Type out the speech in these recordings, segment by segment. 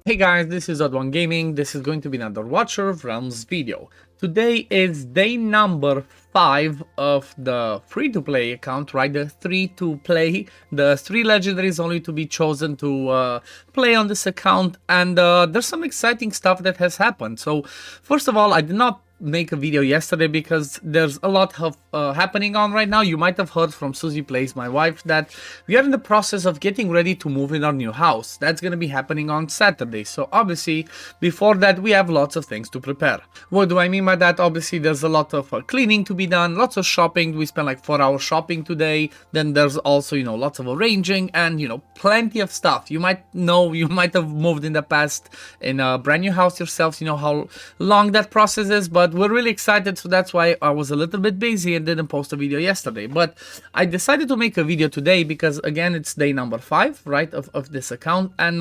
Hey guys, this is OddOneGaming. This is going to be another Watcher of Realms video. Today is day number 5 of the free-to-play account, right? The 3-to-play. The 3 legendaries only to be chosen to play on this account. And there's some exciting stuff that has happened. So, first of all, I did not make a video yesterday because there's a lot of happening on right now. You might have heard from Susie Plays, my wife, that we are in the process of getting ready to move in our new house. That's going to be happening on Saturday. So obviously before that we have lots of things to prepare. What do I mean by that? Obviously there's a lot of cleaning to be done, lots of shopping. We spent like 4 hours shopping today. Then there's also, lots of arranging and, plenty of stuff. You might have moved in the past in a brand new house yourselves. You know how long that process is, but we're really excited, so that's why I was a little bit busy and didn't post a video yesterday. But I decided to make a video today because, again, it's day number 5, right, of this account, and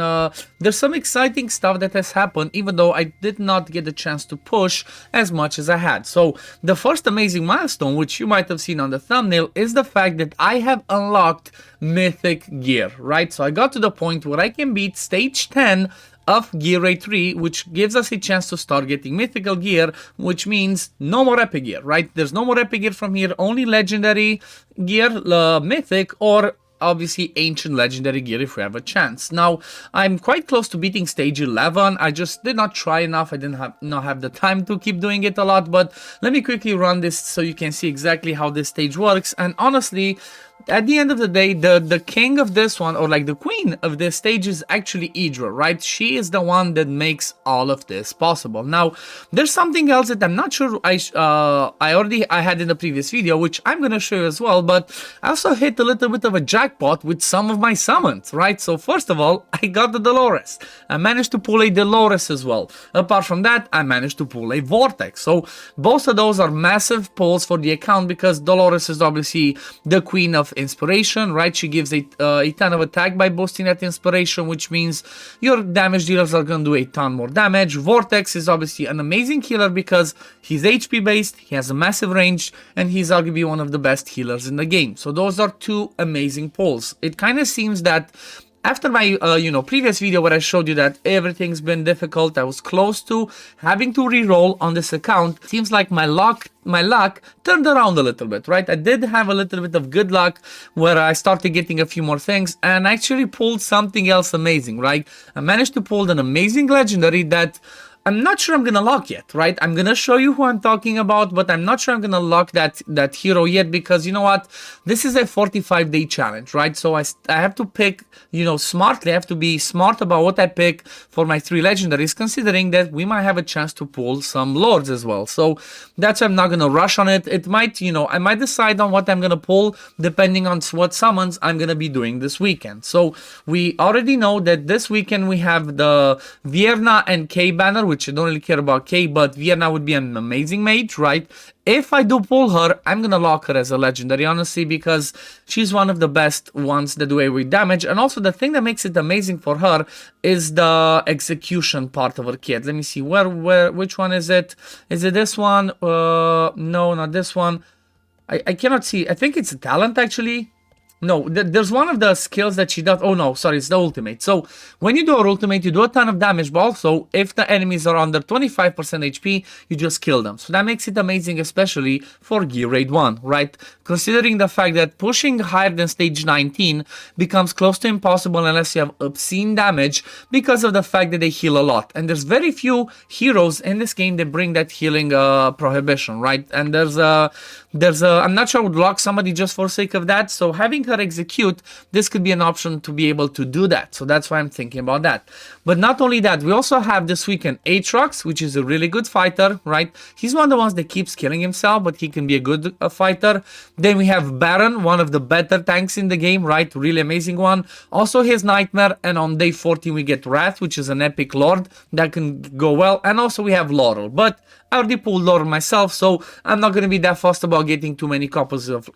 there's some exciting stuff that has happened, even though I did not get the chance to push as much as I had. So the first amazing milestone, which you might have seen on the thumbnail, is the fact that I have unlocked Mythic gear, right? So I got to the point where I can beat stage 10 of gear rate 3, which gives us a chance to start getting mythical gear, which means no more epic gear, right? There's no more epic gear from here, only legendary gear, mythic, or obviously ancient legendary gear if we have a chance. Now, I'm quite close to beating stage 11. I just did not try enough. I didn't not have the time to keep doing it a lot, but let me quickly run this so you can see exactly how this stage works. And honestly, at the end of the day, the king of this one, or like the queen of this stage, is actually Idra, right? She is the one that makes all of this possible. Now, there's something else that I'm not sure I had in the previous video, which I'm gonna show you as well, but I also hit a little bit of a jackpot with some of my summons, right? So first of all, I got the Dolores. I managed to pull a Dolores as well. Apart from that, I managed to pull a Vortex. So both of those are massive pulls for the account because Dolores is obviously the queen of inspiration, right? She gives a ton of attack by boosting that inspiration, which means your damage dealers are going to do a ton more damage. Vortex is obviously an amazing healer because he's HP based, he has a massive range, and he's arguably one of the best healers in the game. So those are 2 amazing pulls. It kind of seems that after my, previous video where I showed you that everything's been difficult, I was close to having to re-roll on this account. Seems like my luck turned around a little bit, right? I did have a little bit of good luck where I started getting a few more things and actually pulled something else amazing, right? I managed to pull an amazing legendary that I'm not sure I'm gonna lock yet, right? I'm gonna show you who I'm talking about, but I'm not sure I'm gonna lock that hero yet because you know what? This is a 45-day challenge, right? So I have to pick, smartly. I have to be smart about what I pick for my 3 legendaries, considering that we might have a chance to pull some lords as well. So that's why I'm not gonna rush on it. It might, I might decide on what I'm gonna pull depending on what summons I'm gonna be doing this weekend. So we already know that this weekend we have the Vierna and K banner, which I don't really care about K, but Vienna would be an amazing mage, right? If I do pull her, I'm gonna lock her as a legendary, honestly, because she's one of the best ones that do AoE damage. And also the thing that makes it amazing for her is the execution part of her kit. Let me see, which one is it? Is it this one? No, not this one. I cannot see. I think it's a talent, actually. No, there's one of the skills that she does. Oh no, sorry, it's the ultimate. So when you do her ultimate, you do a ton of damage, but also if the enemies are under 25% HP, you just kill them. So that makes it amazing, especially for gear rate 1, right? Considering the fact that pushing higher than stage 19 becomes close to impossible unless you have obscene damage because of the fact that they heal a lot. And there's very few heroes in this game that bring that healing prohibition, right? And I'm not sure I would lock somebody just for sake of that. So having her execute, this could be an option to be able to do that. So that's why I'm thinking about that. But not only that, we also have this weekend Aatrox, which is a really good fighter, right? He's one of the ones that keeps killing himself, but he can be a good fighter. Then we have Baron, one of the better tanks in the game, right? Really amazing one. Also his Nightmare, and on day 14 we get Wrath, which is an epic lord that can go well. And also we have Laurel, but I already pulled Laurel myself, so I'm not going to be that fussed about getting too many copies of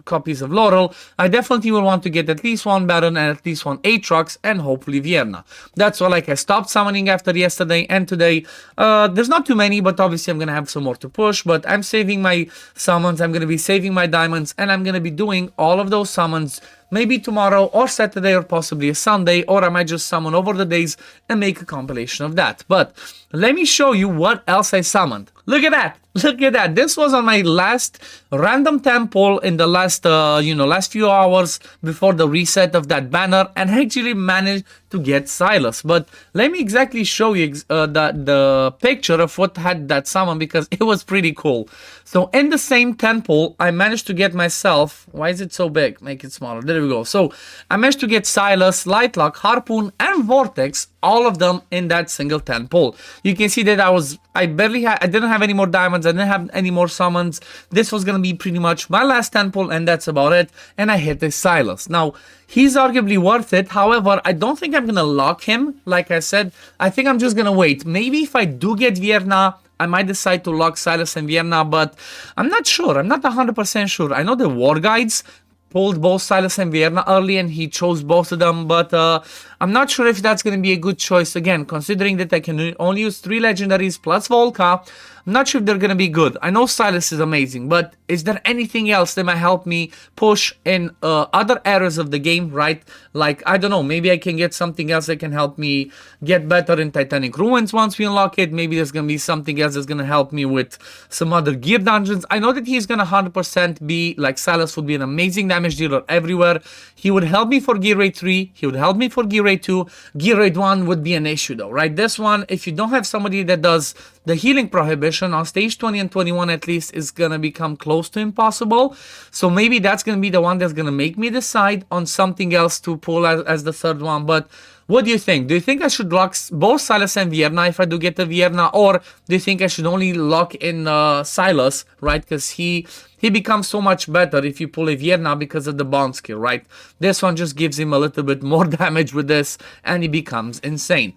Laurel. I definitely will want to get at least one Baron and at least one Aatrox and hopefully Vienna. That's why I stopped summoning after yesterday and today. There's not too many, but obviously I'm going to have some more to push, but I'm saving my summons, I'm going to be saving my diamonds, and I'm going to be doing all of those summons maybe tomorrow or Saturday or possibly a Sunday, or I might just summon over the days and make a compilation of that. But let me show you what else I summoned. Look at that. Look at that. This was on my last random temple in the last, last few hours before the reset of that banner, and I actually managed to get Silas. But let me exactly show you the picture of what had that summon, because it was pretty cool. So in the same temple, I managed to get myself, why is it so big? Make it smaller. There we go. So I managed to get Silas, Lightlock, Harpoon, and Vortex, all of them in that single temple. You can see that I didn't have any more diamonds. I didn't have any more summons. This was going to be pretty much my last temple, and that's about it. And I hit the Silas. Now, he's arguably worth it. However, I don't think I'm going to lock him. Like I said, I think I'm just going to wait. Maybe if I do get Vierna, I might decide to lock Silas and Vierna, but I'm not sure. I'm not 100% sure. I know the War Guides pulled both Silas and Vierna early, and he chose both of them, but I'm not sure if that's going to be a good choice. Again, considering that I can only use 3 legendaries plus Volca, I'm not sure if they're going to be good. I know Silas is amazing, but is there anything else that might help me push in other areas of the game, right? Like, I don't know, maybe I can get something else that can help me get better in Titanic Ruins once we unlock it. Maybe there's going to be something else that's going to help me with some other gear dungeons. I know that he's going to 100% be, like, Silas would be an amazing damage dealer everywhere. He would help me for Gear Raid 3. He would help me for Gear Raid 2. Gear Raid 1 would be an issue though, right? This one, if you don't have somebody that does the healing prohibition on stage 20 and 21 at least, is gonna become close to impossible. So maybe that's gonna be the one that's gonna make me decide on something else to pull as the third one. But what do you think? Do you think I should lock both Silas and Vierna if I do get the Vierna, or do you think I should only lock in Silas, right? Because he becomes so much better if you pull a Vierna because of the bond skill, right? This one just gives him a little bit more damage with this, and he becomes insane.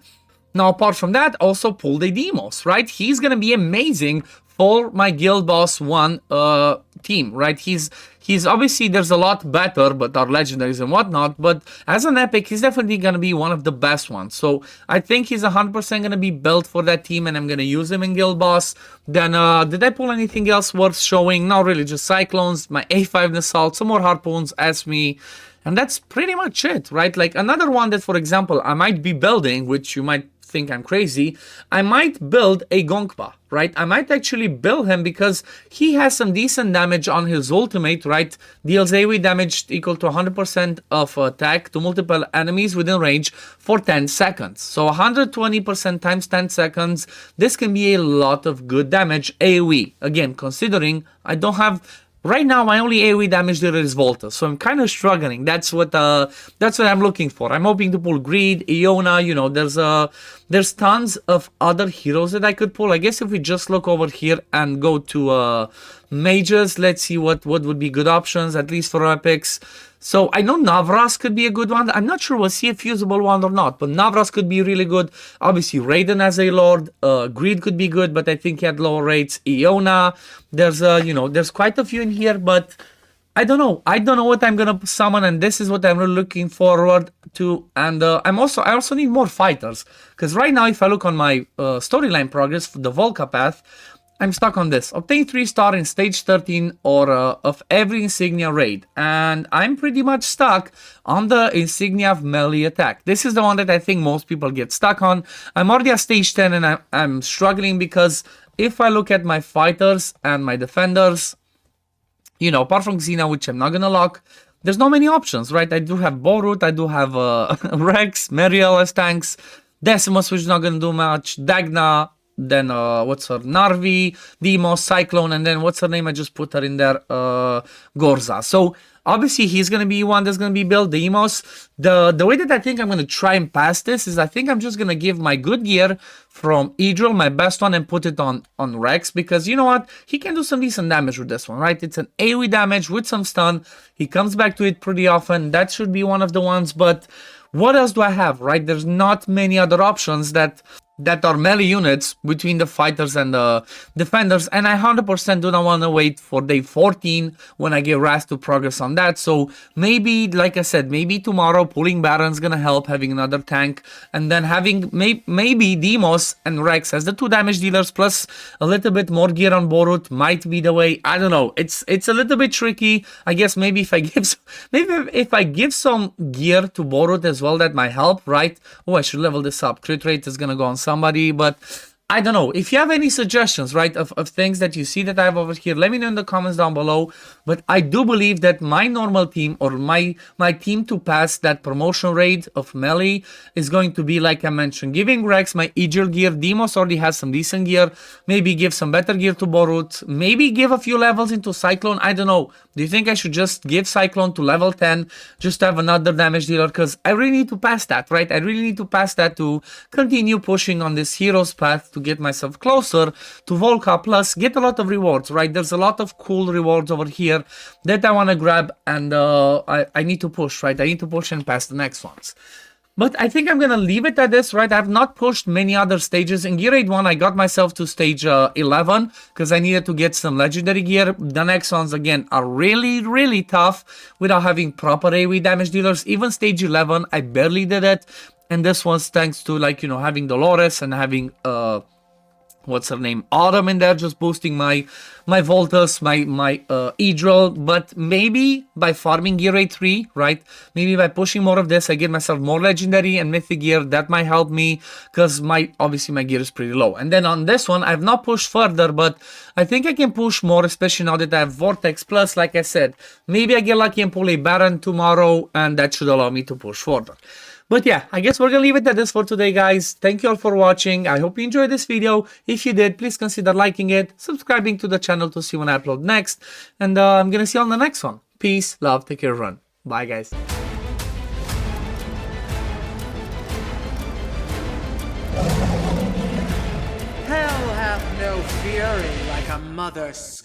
Now, apart from that, also pull the Demos, right? He's gonna be amazing for my Guild Boss 1 team, right? He's obviously, there's a lot better, but our legendaries and whatnot, but as an epic, he's definitely gonna be one of the best ones. So I think he's 100% gonna be built for that team, and I'm gonna use him in Guild Boss. Then, did I pull anything else worth showing? Not really, just Cyclones, my A5 Assault, some more Harpoons, Ask Me. And that's pretty much it, right? Like another one that, for example, I might be building, which you might think I'm crazy, I might build a Gongpa, right? I might actually build him because he has some decent damage on his ultimate, right? Deals AoE damage equal to 100% of attack to multiple enemies within range for 10 seconds. So 120% times 10 seconds, this can be a lot of good damage AoE. Again, considering I don't have... Right now, my only AoE damage dealer is Volta, so I'm kind of struggling. That's what I'm looking for. I'm hoping to pull Greed, Iona, you know, there's tons of other heroes that I could pull. I guess if we just look over here and go to mages, let's see what would be good options, at least for epics. So I know Navras could be a good one. I'm not sure was he a fusible one or not, but Navras could be really good. Obviously, Raiden as a lord, Greed could be good, but I think he had lower rates. Iona, there's there's quite a few in here, but I don't know. I don't know what I'm gonna summon, and this is what I'm really looking forward to. And I also need more fighters, because right now, if I look on my storyline progress for the Volca path, I'm stuck on this. Obtain 3-star in stage 13 or of every insignia raid. And I'm pretty much stuck on the insignia of melee attack. This is the one that I think most people get stuck on. I'm already at stage 10 and I'm struggling because if I look at my fighters and my defenders, you know, apart from Xena, which I'm not gonna lock, there's not many options, right? I do have Borut, I do have Rex, Mariel as tanks, Decimus, which is not gonna do much, Dagna, then what's her, Narvi, Demos, Cyclone, and then what's her name, I just put her in there, Gorza. So obviously he's gonna be one that's gonna be built. Demos, the way that I think I'm gonna try and pass this is I think I'm just gonna give my good gear from Idril, my best one, and put it on Rex, because you know what, he can do some decent damage with this one, right? It's an AoE damage with some stun, he comes back to it pretty often, that should be one of the ones. But what else do I have, right? There's not many other options that that are melee units between the fighters and the defenders, and I 100% do not want to wait for day 14 when I get Raz to progress on that. So maybe, like I said, maybe tomorrow pulling Baron's gonna help, having another tank, and then having maybe Demos and Rex as the 2 damage dealers plus a little bit more gear on Borut might be the way. I don't know, it's a little bit tricky. I guess maybe if I give some gear to Borut as well, that might help, right? Oh, I should level this up. Crit rate is gonna go on somebody, but I don't know. If you have any suggestions, right, of things that you see that I have over here, let me know in the comments down below. But I do believe that my normal team, or my team to pass that promotion rate of melee, is going to be, like I mentioned, giving Rex my easier gear. Demos already has some decent gear. Maybe give some better gear to Borut. Maybe give a few levels into Cyclone. I don't know. Do you think I should just give Cyclone to level 10, just to have another damage dealer? Because I really need to pass that, right? I really need to pass that to continue pushing on this hero's path to get myself closer to Volca, plus get a lot of rewards, right? There's a lot of cool rewards over here that I want to grab, and I need to push, right? I need to push and pass the next ones. But I think I'm going to leave it at this, right? I've not pushed many other stages. In Gear 8-1, I got myself to stage 11 because I needed to get some legendary gear. The next ones, again, are really, really tough without having proper AoE damage dealers. Even stage 11, I barely did it. And this one's thanks to, like, you know, having Dolores and having what's her name, Autumn in there, just boosting my Voltus, my Idril. But maybe by farming Gear 8-3, right, maybe by pushing more of this, I get myself more legendary and mythic gear. That might help me, because obviously my gear is pretty low. And then on this one, I've not pushed further, but I think I can push more, especially now that I have Vortex. Plus, like I said, maybe I get lucky and pull a Baron tomorrow, and that should allow me to push further. But yeah, I guess we're gonna leave it at this for today, guys. Thank you all for watching. I hope you enjoyed this video. If you did, please consider liking it, subscribing to the channel to see when I upload next. And I'm gonna see you on the next one. Peace, love, take care, everyone. Bye, guys. Hell hath no fury like a mother's